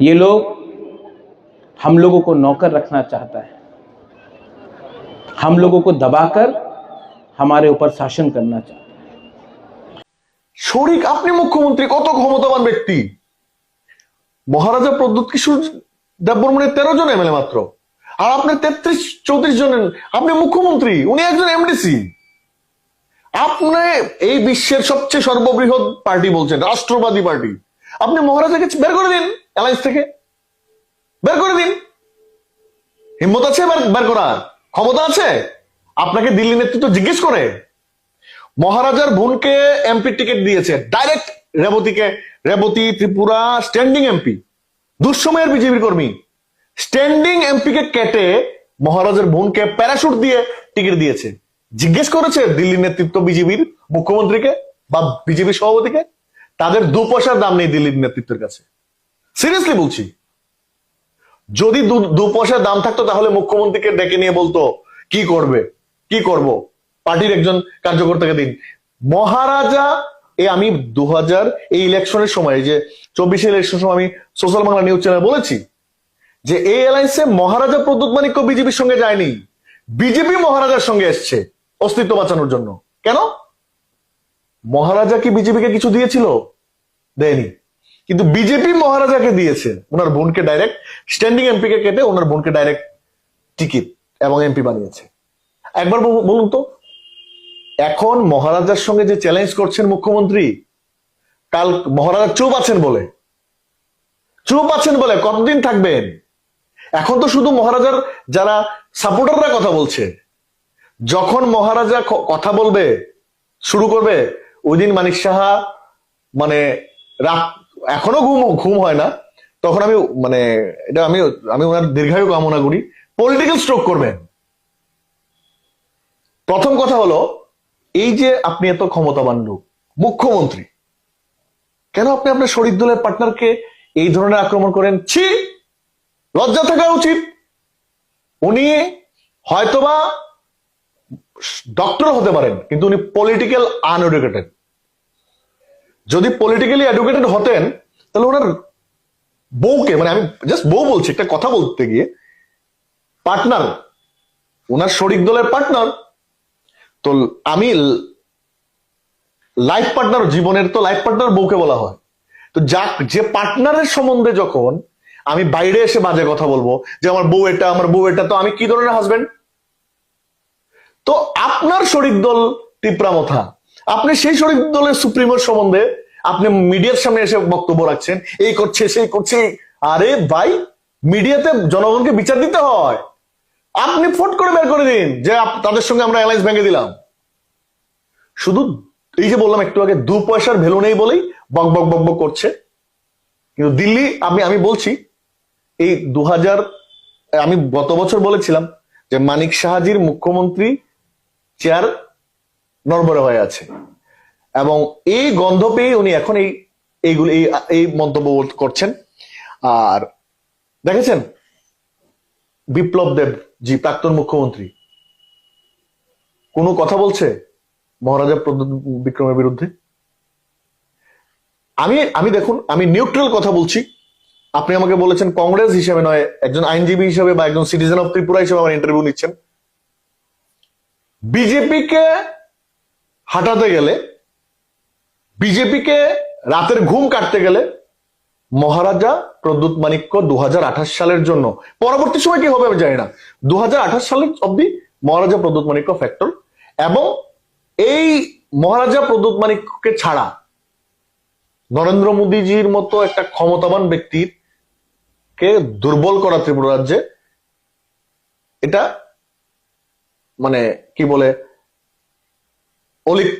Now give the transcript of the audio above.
ये लोग हम लोगों को नौकर रखना चाहता है, हम लोगों को दबाकर हमारे ऊपर शासन करना चाहता है। শরিক আপনি মুখ্যমন্ত্রী, কত ক্ষমতাবান ব্যক্তি। মহারাজা প্রদ্যোৎ কিশোর দেববর্মনের 13 জন এমএলএ মাত্র, আর আপনার 33-34 জন। আপনি মুখ্যমন্ত্রী, উনি একজন এমডিসি। আপনি এই বিশ্বের সবচেয়ে সর্ববৃহৎ পার্টি বলছেন, রাষ্ট্রবাদী পার্টি। আপনি মহারাজাকে বের করে দিন অ্যালায়েন্স থেকে, বের করে দিন। হিম্মত আছে বের করার, ক্ষমতা আছে? আপনাকে দিল্লি নেতৃত্ব জিজ্ঞেস করে? মহারাজার বোনকে এমপি টিকিট দিয়েছে direct Rebati Tripura standing MP, দুঃসময়ের বিজেপির কর্মী। স্ট্যান্ডিং এমপি কে কেটে মহারাজার বোনকে প্যারাশুট দিয়ে টিকিট দিয়েছে। জিজ্ঞেস করেছে দিল্লি নেতৃত্ব বিজেপির মুখ্যমন্ত্রীকে বা বিজেপি সভাপতিকে? তাদের 2 পয়সার দাম নেই দিল্লির নেতৃত্বের কাছে। সিরিয়াসলি বলছি, যদি 2 পয়সার দাম থাকতো তাহলে মুখ্যমন্ত্রীকে ডেকে নিয়ে বলতো কি করবে, কি করব, পার্টির একজন কার্যকর্তাকে দিন। মহারাজা আমি 2000 এই ইলেকশনের সময়, যে 24 ইলেকশনের সময় আমি সোশ্যাল বাংলা নিউজ চ্যানেলে বলেছি যে এই অ্যালায়েন্সে মহারাজা প্রদ্যোৎ মানিক্য বিজেপির সঙ্গে যায়নি, বিজেপি মহারাজার সঙ্গে এসছে অস্তিত্ব বাঁচানোর জন্য। কেন? মহারাজা কি বিজেপিকে কিছু দিয়েছিল? দেয়নি, কিন্তু বিজেপি মহারাজাকে দিয়েছে। ওনার বোনকে ডাইরেক্ট স্ট্যান্ডিং এমপি কে কেটে ওনার বোনকে ডাইরেক্ট টিকিট এবং এমপি বানিয়েছে। একবার বলুন তো, এখন মহারাজার সঙ্গে যে চ্যালেঞ্জ করছেন মুখ্যমন্ত্রী, কাল মহারাজা চুপ আছেন বলে কতদিন থাকবেন? এখন তো শুধু মহারাজার যারা সাপোর্টাররা কথা বলছে। যখন মহারাজা কথা বলবে শুরু করবে, ওই দিন মানিক সাহা মানে রাত এখনো ঘুম হয় না, তখন আমি এটা আমি ওনার দীর্ঘায়ু কামনা করি, পলিটিক্যাল স্ট্রোক করবেন। প্রথম কথা হলো, এই যে আপনি এত ক্ষমতাবান লোক, মুখ্যমন্ত্রী, কেন আপনি আপনার শরিক দলের পার্টনারকে এই ধরনের আক্রমণ করেন? ছি, লজ্জা থাকা উচিত। উনি হয়তোবা ডক্টর হতে পারেন, কিন্তু উনি পলিটিক্যাল আনএডুকেটেড। যদি পলিটিক্যালি এডুকেটেড হতেন তাহলে ওনার বউকে, আমি জাস্ট বউ বলছি, একটা কথা বলতে গিয়ে, পার্টনার, ওনার শরিক দলের পার্টনার তো, আমি লাইফ পার্টনার, জীবনের তো লাইফ পার্টনার বউকে বলা হয়। তো যে পার্টনারের সম্বন্ধে যখন আমি বাইরে এসে বাজে কথা বলবো যে আমার বউ এটা, তো আমি কি ধরনের হাজবেন্ড? তো আপনার শরিক দল টিপ্রামথা, আপনি সেই শরিক দলের সুপ্রিমোর সম্বন্ধে আপনি মিডিয়ার সামনে এসে বক্তব্য রাখছেন, এই করছে সেই করছে। আরে ভাই, মিডিয়াতে জনগণকে বিচার দিতে হয়। আপনি ফট করে বের করে দিন যে তাদের সঙ্গে আমরা অ্যালায়েন্স ভেঙে দিলাম। শুধু এই যে বললাম একটু আগে, 2 পয়সার ভ্যালু নেই বলেই বক বক বক বক করছে। কিন্তু দিল্লি, আমি বলছি, এই 2000 আমি গত বছর বলেছিলাম যে মানিক সাহাজির মুখ্যমন্ত্রী চেয়ার নড়বড়ে হয়ে আছে, এবং এই গন্ধ পেয়ে উনি এখন এই মন্তব্য করছেন। আর দেখেছেন বিপ্লব দেব জি, প্রাক্তন মুখ্যমন্ত্রী, কোনো কথা বলছে মহারাজা প্রদ্যোৎ বিক্রমের বিরুদ্ধে? আমি দেখুন, আমি নিউট্রাল কথা বলছি। আপনি আমাকে বলেছেন কংগ্রেস হিসেবে নয়, একজন আইনজীবী হিসেবে বা একজন সিটিজেন অফ ত্রিপুরা হিসেবে আমার ইন্টারভিউ নিচ্ছেন। বিজেপিকে হাঁটাতে গেলে, বিজেপিকে রাতের ঘুম কাটতে গেলে মহারাজা প্রদ্যোৎ মানিক্য 2028 সালের জন্য, পরবর্তী সময় কি হবে আমি জানি না, 2028 সালের অব্দি মহারাজা প্রদ্যোৎ মানিক্য ফ্যাক্টর। এবং এই মহারাজা প্রদ্যোৎ মানিক্যকে ছাড়া নরেন্দ্র মোদীজির মতো একটা ক্ষমতাবান ব্যক্তির কে দুর্বল করা ত্রিপুরা রাজ্যে, এটা কি বলে, অলিক